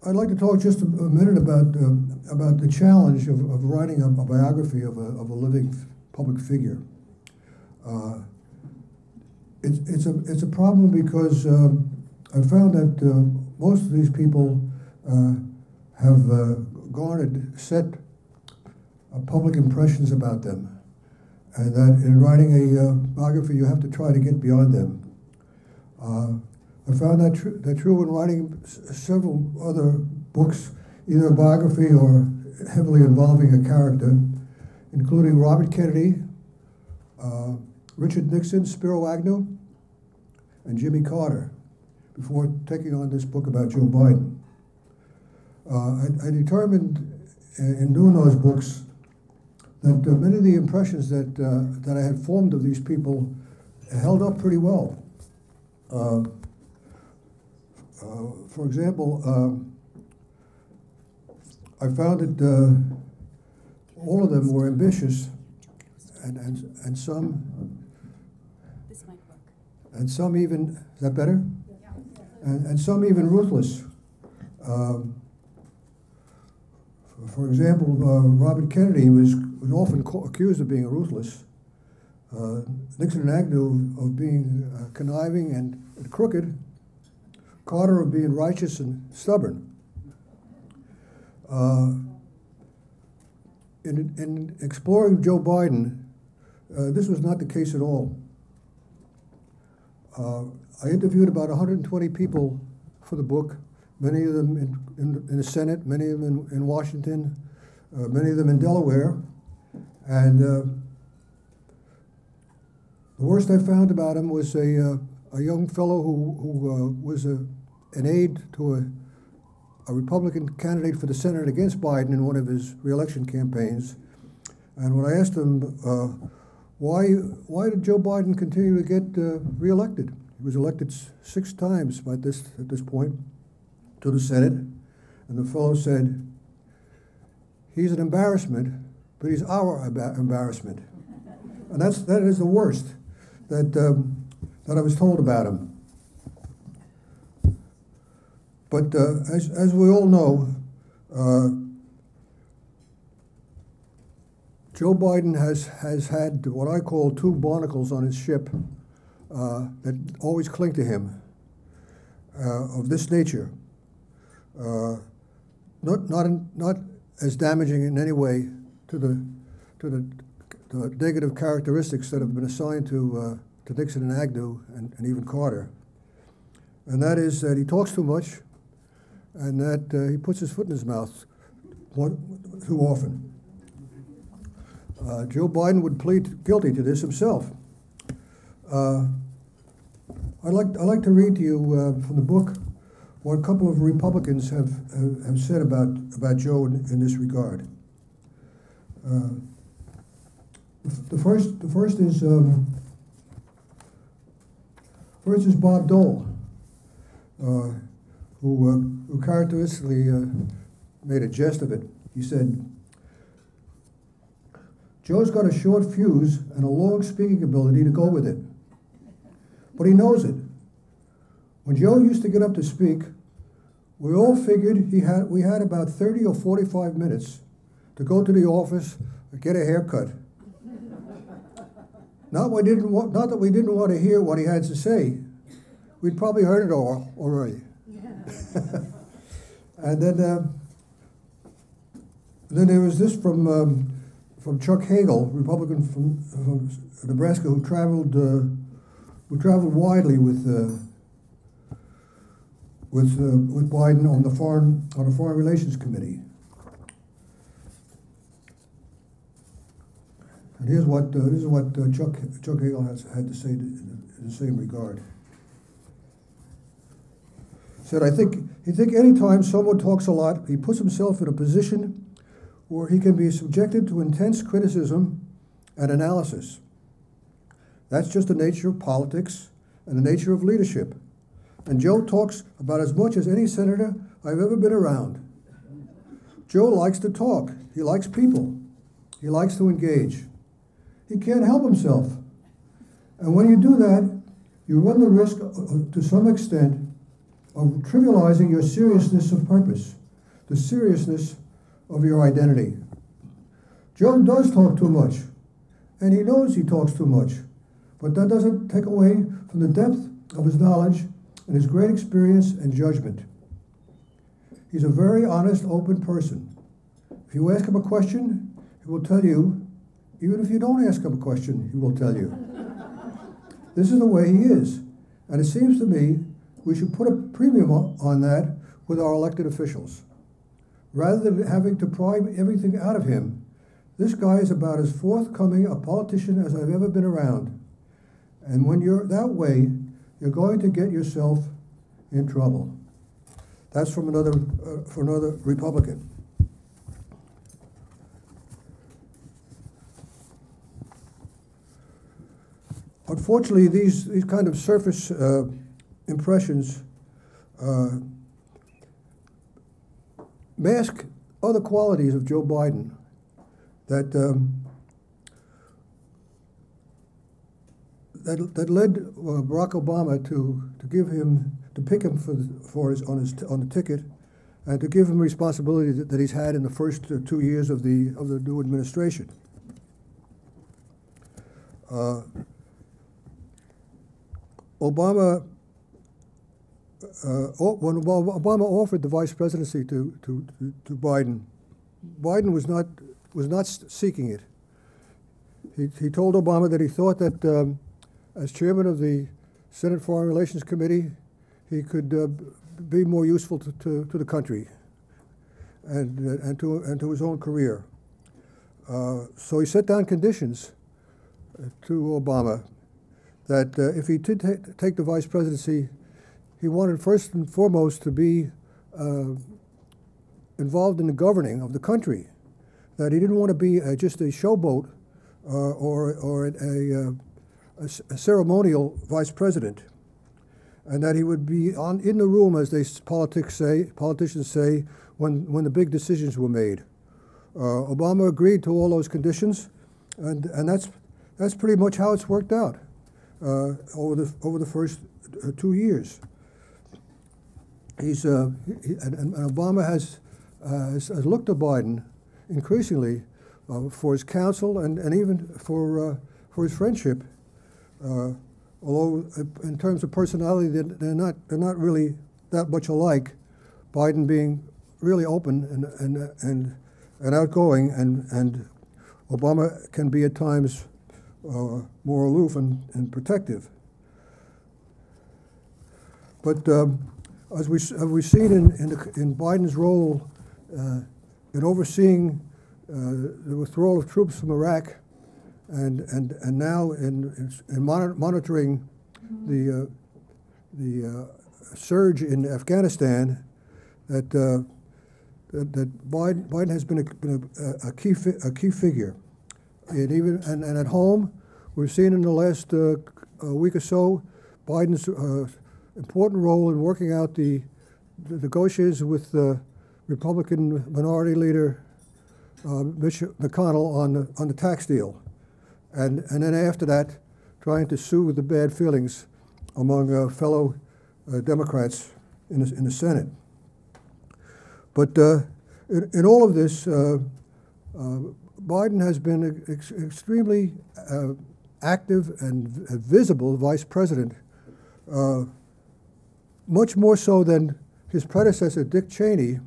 I'd like to talk just a minute about the challenge of writing a biography of a living public figure. It's a problem because I found that most of these people have garnered set public impressions about them, and that in writing a biography you have to try to get beyond them. I found that true in writing several other books, either a biography or heavily involving a character, including Robert Kennedy, Richard Nixon, Spiro Agnew, and Jimmy Carter, before taking on this book about Joe Biden. I determined in doing those books that many of the impressions that I had formed of these people held up pretty well. For example, I found that all of them were ambitious, and some, and some even, is that better? And some even ruthless. For example, Robert Kennedy was often accused of being ruthless. Nixon and Agnew of being conniving and crooked. Carter of being righteous and stubborn. In exploring Joe Biden, this was not the case at all. I interviewed about 120 people for the book, many of them in the Senate, many of them in Washington, many of them in Delaware. And the worst I found about him was a young fellow who was an aide to a Republican candidate for the Senate against Biden in one of his re-election campaigns. And when I asked him, why did Joe Biden continue to get re-elected? He was elected 6 times at this point to the Senate. And the fellow said, he's an embarrassment, but he's our embarrassment. And that is the worst that I was told about him. But as we all know, Joe Biden has had what I call 2 barnacles on his ship that always cling to him, of this nature. Not as damaging in any way to the negative characteristics that have been assigned to Nixon and Agnew and even Carter. And that is that he talks too much, and that he puts his foot in his mouth too often. Joe Biden would plead guilty to this himself. I'd like to read to you from the book what a couple of Republicans have said about Joe in this regard. The first is Bob Dole, who characteristically made a jest of it. He said, Joe's got a short fuse and a long speaking ability to go with it. But he knows it. When Joe used to get up to speak, we all figured we had about 30 or 45 minutes to go to the office and get a haircut. Not that we didn't want to hear what he had to say. We'd probably heard it all already. And then there was this from Chuck Hagel, Republican from Nebraska, who traveled widely with Biden on a foreign relations committee. And this is what Chuck Hagel had to say in the same regard. He said, I think any time someone talks a lot, he puts himself in a position where he can be subjected to intense criticism and analysis. That's just the nature of politics and the nature of leadership. And Joe talks about as much as any senator I've ever been around. Joe likes to talk. He likes people. He likes to engage. He can't help himself. And when you do that, you run the risk, to some extent, of trivializing your seriousness of purpose, the seriousness of your identity. Joe does talk too much, and he knows he talks too much, but that doesn't take away from the depth of his knowledge and his great experience and judgment. He's a very honest, open person. If you ask him a question, he will tell you. Even if you don't ask him a question, he will tell you. This is the way he is. And it seems to me we should put a premium on that with our elected officials. Rather than having to pry everything out of him, this guy is about as forthcoming a politician as I've ever been around. And when you're that way, you're going to get yourself in trouble. That's from another Republican. Unfortunately, these kind of surface impressions mask other qualities of Joe Biden that that led Barack Obama to pick him on the ticket, and to give him responsibility that he's had in the first 2 years of the new administration. When Obama offered the vice presidency to Biden, Biden was not seeking it. He told Obama that he thought that as chairman of the Senate Foreign Relations Committee, he could be more useful to the country and to his own career. So he set down conditions to Obama that if he did take the vice presidency, he wanted first and foremost to be involved in the governing of the country. That he didn't want to be just a showboat or a ceremonial vice president, and that he would be in the room, as politicians say, when the big decisions were made. Obama agreed to all those conditions, and that's pretty much how it's worked out over the first 2 years. And Obama has looked to Biden increasingly for his counsel and even for his friendship. Although in terms of personality, they're not really that much alike. Biden being really open and outgoing, and Obama can be at times more aloof and protective. But as we've seen in Biden's role in overseeing the withdrawal of troops from Iraq, and now in monitoring the surge in Afghanistan, that Biden has been a key figure, and at home, we've seen in the last week or so Biden's important role in working out the negotiations with the Republican Minority Leader Mitch McConnell on the tax deal. And then after that, trying to soothe the bad feelings among fellow Democrats in the Senate. But in all of this, Biden has been extremely active and visible vice president, much more so than his predecessor, Dick Cheney,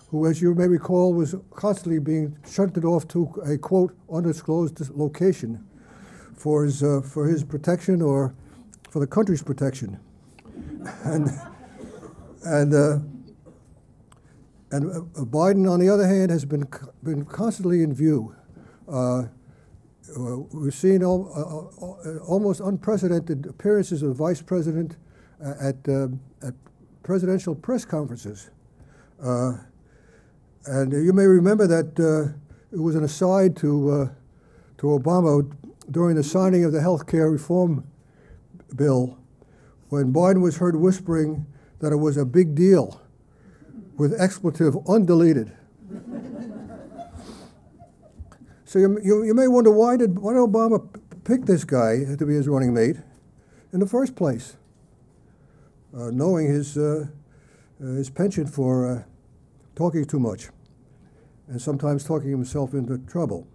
who, as you may recall, was constantly being shunted off to a, quote, undisclosed location for his protection or for the country's protection. And Biden, on the other hand, has been constantly in view. We've seen almost unprecedented appearances of the vice president at presidential press conferences. And you may remember that it was an aside to Obama during the signing of the health care reform bill, when Biden was heard whispering that it was a big deal, with expletive undeleted. So you may wonder, why did Obama pick this guy to be his running mate in the first place, knowing his his penchant for talking too much and sometimes talking himself into trouble.